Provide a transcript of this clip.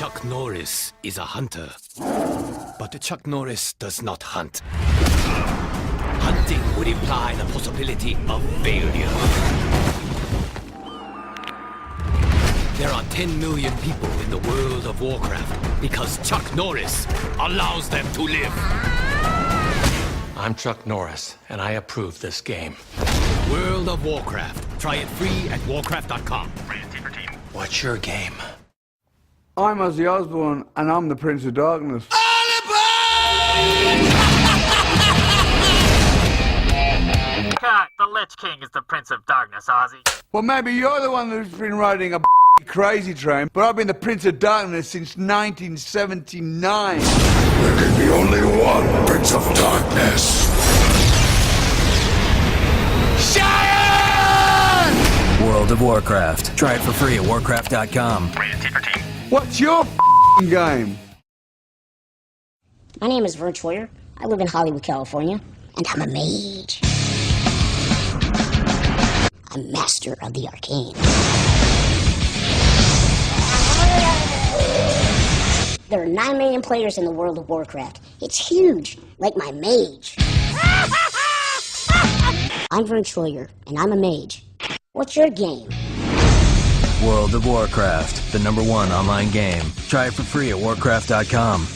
Chuck Norris is a hunter, but Chuck Norris does not hunt. Hunting would imply the possibility of failure. There are 10 million people in the world of Warcraft because Chuck Norris allows them to live. I'm Chuck Norris, and I approve this game. World of Warcraft. Try it free at warcraft.com. What's your game? I'm Ozzy Osbourne, and I'm the Prince of Darkness. Cut! The Lich King is the Prince of Darkness, Ozzy. Well, maybe you're the one who's been riding a crazy train, but I've been the Prince of Darkness since 1979. There can be only one Prince of Darkness. World of Warcraft. Try it for free at warcraft.com. What's your game? My name is Verne Troyer. I live in Hollywood, California, and I'm a mage. I'm master of the arcane. There are 9 million players in the World of Warcraft. It's huge, like my mage. I'm Verne Troyer, and I'm a mage. What's your game? World of Warcraft, the #1 online game. Try it for free at warcraft.com.